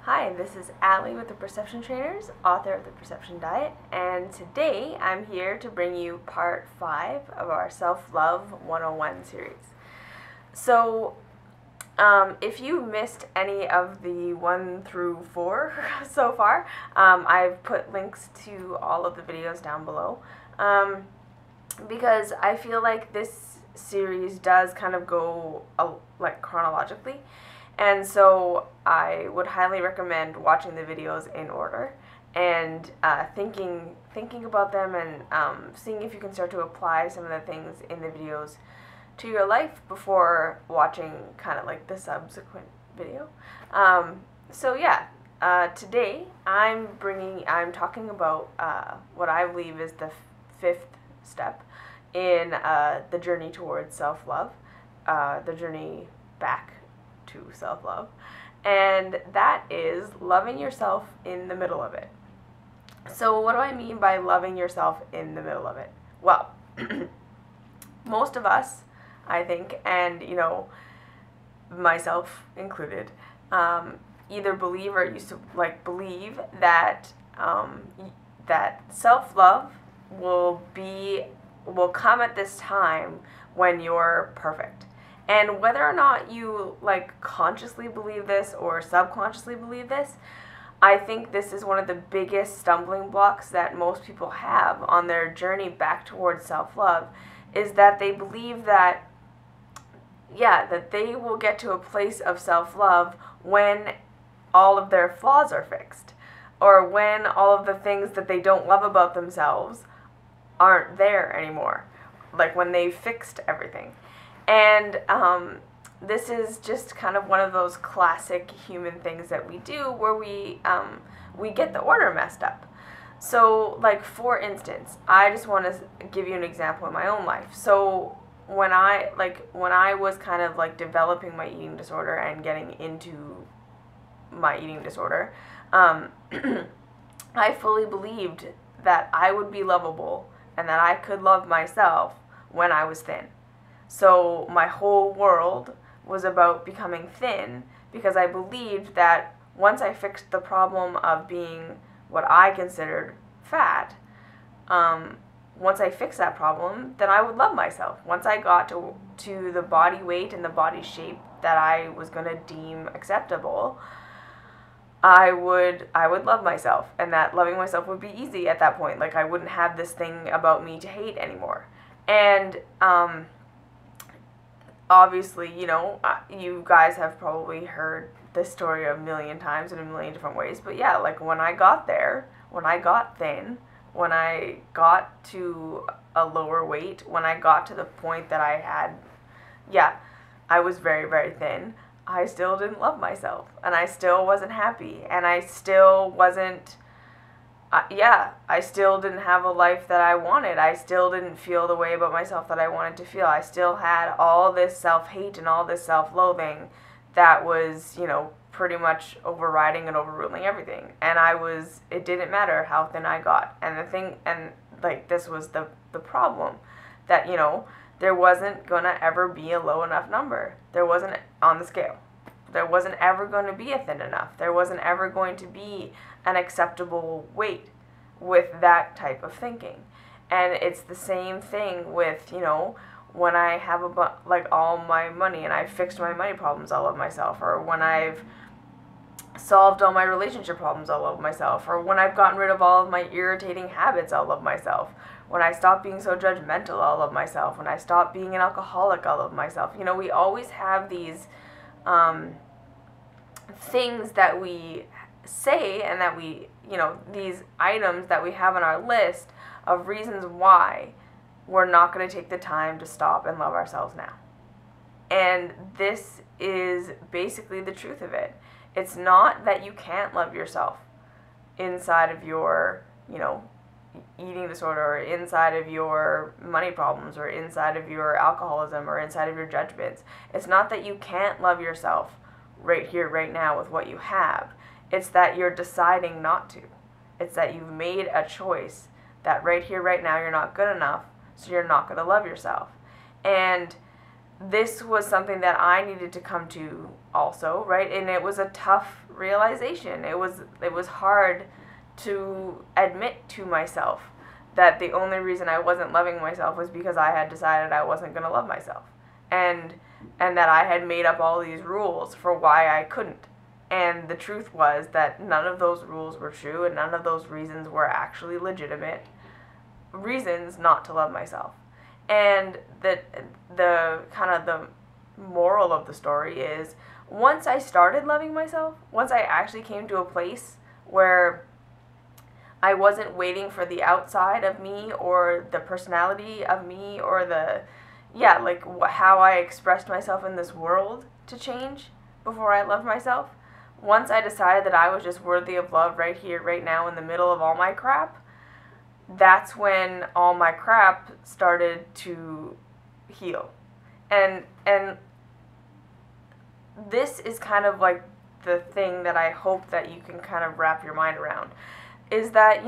Hi, this is Allie with the Perception Trainers, author of The Perception Diet, and today I'm here to bring you part 5 of our Self-Love 101 series. So, if you missed any of the 1 through 4 so far, I've put links to all of the videos down below, because I feel like this series does kind of go like chronologically. And so I would highly recommend watching the videos in order and thinking about them and seeing if you can start to apply some of the things in the videos to your life before watching kind of like the subsequent video. Today I'm talking about what I believe is the 5th step in the journey towards self-love, the journey back to self-love, and that is loving yourself in the middle of it. So what do I mean by loving yourself in the middle of it? Well, most of us, I think, and myself included, either believe or used to believe that that self-love will come at this time when you're perfect. And whether or not you consciously believe this or subconsciously believe this, I think this is one of the biggest stumbling blocks that most people have on their journey back towards self-love, is that they believe that, that they will get to a place of self-love when all of their flaws are fixed, or when all of the things that they don't love about themselves aren't there anymore, like when they've fixed everything. And this is just kind of one of those classic human things that we do where we get the order messed up. So, for instance, I just want to give you an example in my own life. So when I was kind of developing my eating disorder and getting into my eating disorder, I fully believed that I would be lovable and that I could love myself when I was thin. So my whole world was about becoming thin, because I believed that once I fixed the problem of being what I considered fat, once I fixed that problem, then I would love myself. Once I got to the body weight and the body shape that I was going to deem acceptable, I would love myself, and that loving myself would be easy at that point. I wouldn't have this thing about me to hate anymore. And obviously, you guys have probably heard this story a million times in a million different ways, but yeah, when I got there, when I got thin, when I got to a lower weight, when I got to the point that I was very, very thin, I still didn't love myself, and I still wasn't happy, and I still wasn't, I still didn't have a life that I wanted. I still didn't feel the way about myself that I wanted to feel. I still had all this self-hate and all this self-loathing that was, pretty much overriding and overruling everything. And it didn't matter how thin I got. And this was the problem, that, there wasn't gonna ever be a low enough number. There wasn't on the scale. There wasn't ever going to be a thin enough. There wasn't ever going to be an acceptable weight with that type of thinking. And it's the same thing with, when I have all my money and I've fixed my money problems, I'll love myself. Or when I've solved all my relationship problems, I'll love myself. Or when I've gotten rid of all of my irritating habits, I'll love myself. When I stop being so judgmental, I'll love myself. When I stop being an alcoholic, I'll love myself. We always have these things that we say, and that we, these items that we have on our list of reasons why we're not going to take the time to stop and love ourselves now. And this is basically the truth of it. It's not that you can't love yourself inside of your, eating disorder, or inside of your money problems, or inside of your alcoholism, or inside of your judgments. It's not that you can't love yourself right here, right now with what you have. It's that you're deciding not to. It's that you've made a choice that right here, right now, you're not good enough, so you're not going to love yourself. And this was something that I needed to come to also, right? And it was a tough realization. It was hard to admit to myself that the only reason I wasn't loving myself was because I had decided I wasn't going to love myself. And that I had made up all these rules for why I couldn't. And the truth was that none of those rules were true, and none of those reasons were actually legitimate reasons not to love myself. And the kind of the moral of the story is, once I started loving myself, once I actually came to a place where I wasn't waiting for the outside of me or the personality of me or how I expressed myself in this world to change before I loved myself. Once I decided that I was just worthy of love right here, right now, in the middle of all my crap, that's when all my crap started to heal. And this is kind of like the thing that I hope that you can kind of wrap your mind around, is that,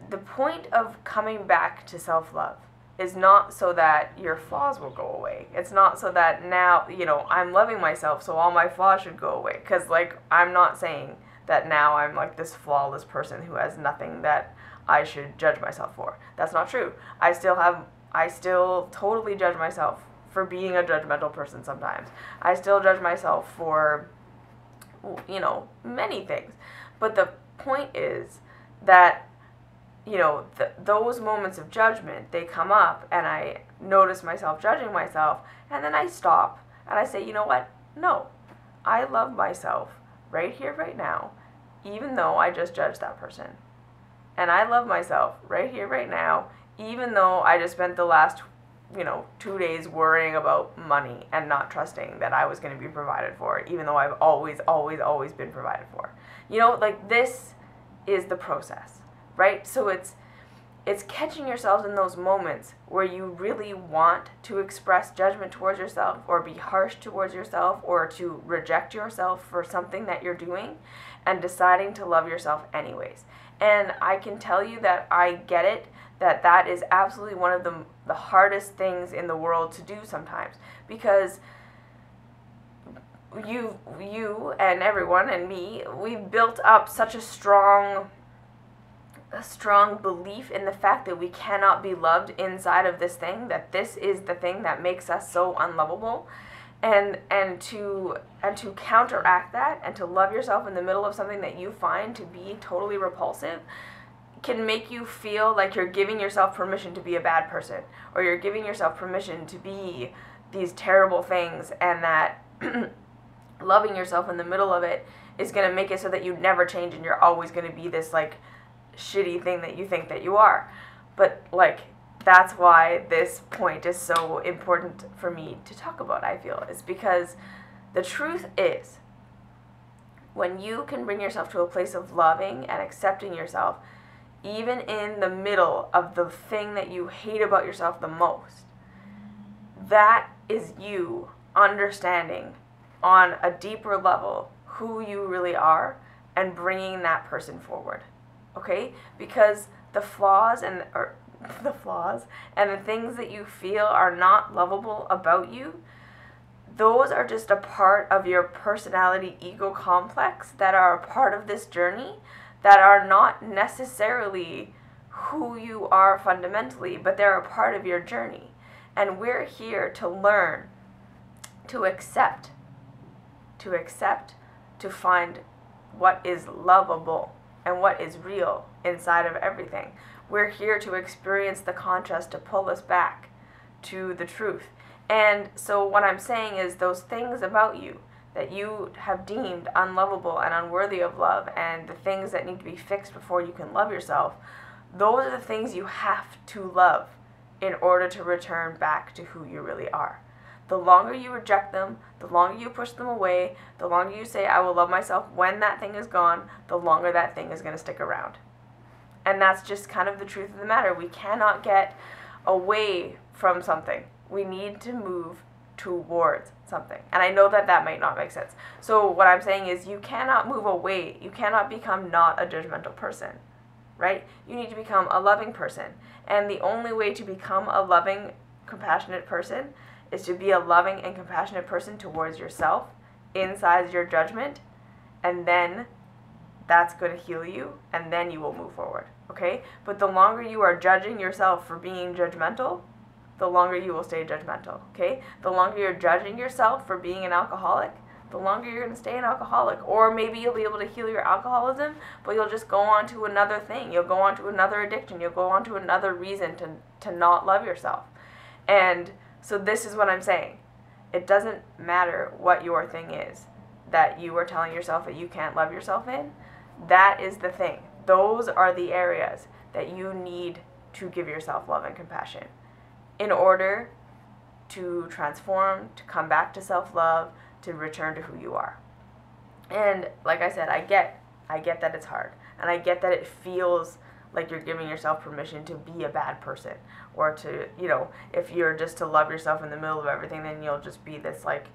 the point of coming back to self-love is not so that your flaws will go away. It's not so that now, I'm loving myself, so all my flaws should go away. Because, I'm not saying that now I'm like this flawless person who has nothing that I should judge myself for. That's not true. I still totally judge myself for being a judgmental person sometimes. I still judge myself for, many things. But the point is that, those moments of judgment, they come up, and I notice myself judging myself, and then I stop, and I say, you know what? No, I love myself right here, right now, even though I just judged that person. And I love myself right here, right now, even though I just spent the last, 2 days worrying about money and not trusting that I was going to be provided for, even though I've always, always, always been provided for. This is the process, right? So it's catching yourselves in those moments where you really want to express judgment towards yourself, or be harsh towards yourself, or to reject yourself for something that you're doing, and deciding to love yourself anyways. And I can tell you that I get it, that is absolutely one of the hardest things in the world to do sometimes, because you and everyone and me, we've built up such a strong belief in the fact that we cannot be loved inside of this thing, that this is the thing that makes us so unlovable. And to counteract that, and to love yourself in the middle of something that you find to be totally repulsive, can make you feel like you're giving yourself permission to be a bad person, or you're giving yourself permission to be these terrible things, and that loving yourself in the middle of it is going to make it so that you never change, and you're always going to be this shitty thing that you think that you are. But that's why this point is so important for me to talk about, I feel, is because the truth is, when you can bring yourself to a place of loving and accepting yourself, even in the middle of the thing that you hate about yourself the most, that is you understanding on a deeper level who you really are, and bringing that person forward. Okay? Because the flaws and the things that you feel are not lovable about you, those are just a part of your personality ego complex that are a part of this journey, that are not necessarily who you are fundamentally, but they're a part of your journey. And we're here to learn, to accept, to find what is lovable and what is real inside of everything. We're here to experience the contrast, to pull us back to the truth. And so what I'm saying is, those things about you that you have deemed unlovable and unworthy of love, and the things that need to be fixed before you can love yourself, those are the things you have to love in order to return back to who you really are. The longer you reject them, the longer you push them away, the longer you say, I will love myself when that thing is gone, the longer that thing is going to stick around. And that's just kind of the truth of the matter. We cannot get away from something. We need to move towards something. And I know that that might not make sense. So what I'm saying is, you cannot move away. You cannot become not a judgmental person, right? You need to become a loving person. And the only way to become a loving, compassionate person is to be a loving and compassionate person towards yourself inside your judgment, and then that's going to heal you, and then you will move forward, okay? But the longer you are judging yourself for being judgmental, the longer you will stay judgmental, okay? The longer you're judging yourself for being an alcoholic, the longer you're going to stay an alcoholic. Or maybe you'll be able to heal your alcoholism, but you'll just go on to another thing. You'll go on to another addiction. You'll go on to another reason to not love yourself. And so this is what I'm saying. It doesn't matter what your thing is that you are telling yourself that you can't love yourself in. That is the thing. Those are the areas that you need to give yourself love and compassion in order to transform, to come back to self-love, to return to who you are. And like I said, I get that it's hard. And I get that it feels like you're giving yourself permission to be a bad person, or to, you know, if you're just to love yourself in the middle of everything, then you'll just be this like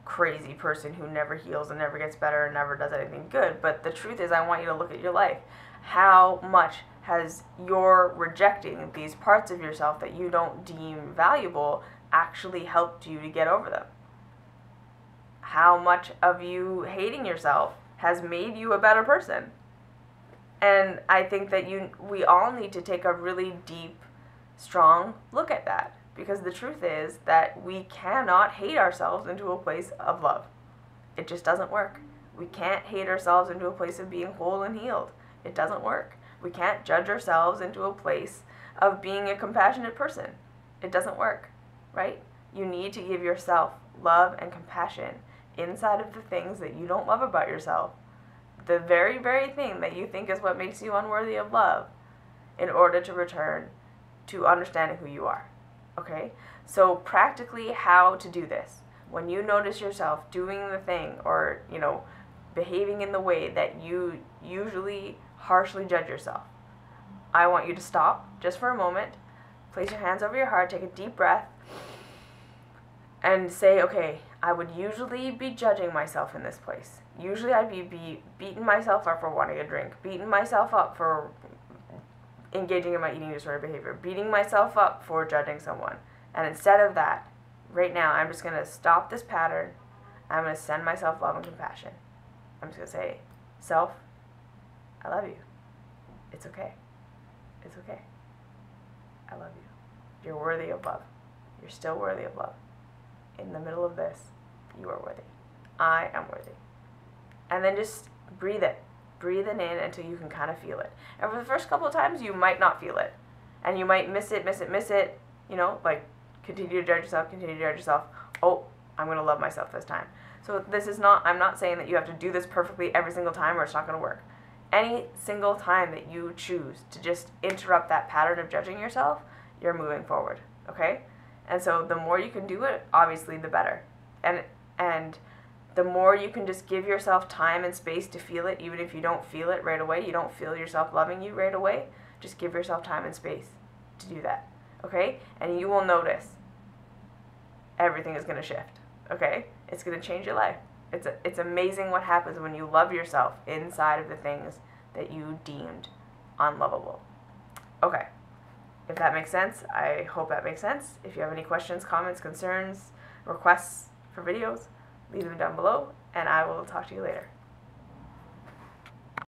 crazy person who never heals and never gets better and never does anything good. But the truth is, I want you to look at your life. How much has your rejecting these parts of yourself that you don't deem valuable actually helped you to get over them? How much of you hating yourself has made you a better person? And I think that we all need to take a really deep, strong look at that, because the truth is that we cannot hate ourselves into a place of love. It just doesn't work. We can't hate ourselves into a place of being whole and healed. It doesn't work. We can't judge ourselves into a place of being a compassionate person. It doesn't work, right? You need to give yourself love and compassion inside of the things that you don't love about yourself, the very, very thing that you think is what makes you unworthy of love, in order to return to understanding who you are, okay? So practically how to do this. When you notice yourself doing the thing, or, you know, behaving in the way that you usually harshly judge yourself, I want you to stop just for a moment, place your hands over your heart, take a deep breath, and say, okay, I would usually be judging myself in this place. Usually I'd be beating myself up for wanting a drink, beating myself up for engaging in my eating disorder behavior, beating myself up for judging someone. And instead of that, right now, I'm just going to stop this pattern. I'm going to send myself love and compassion. I'm just going to say, self, I love you. It's okay. It's okay. I love you. You're worthy of love. You're still worthy of love. In the middle of this, you are worthy. I am worthy. And then just breathe it. Breathe it in until you can kind of feel it. And for the first couple of times, you might not feel it. And you might miss it. You know, like, continue to judge yourself, continue to judge yourself. Oh, I'm going to love myself this time. So this is not, I'm not saying that you have to do this perfectly every single time or it's not going to work. Any single time that you choose to just interrupt that pattern of judging yourself, you're moving forward, okay? And so the more you can do it, obviously the better. And the more you can just give yourself time and space to feel it, even if you don't feel it right away, you don't feel yourself loving you right away, just give yourself time and space to do that, okay? And you will notice everything is going to shift, okay? It's going to change your life. It's amazing what happens when you love yourself inside of the things that you deemed unlovable. Okay. If that makes sense, I hope that makes sense. If you have any questions, comments, concerns, requests for videos, leave them down below, and I will talk to you later.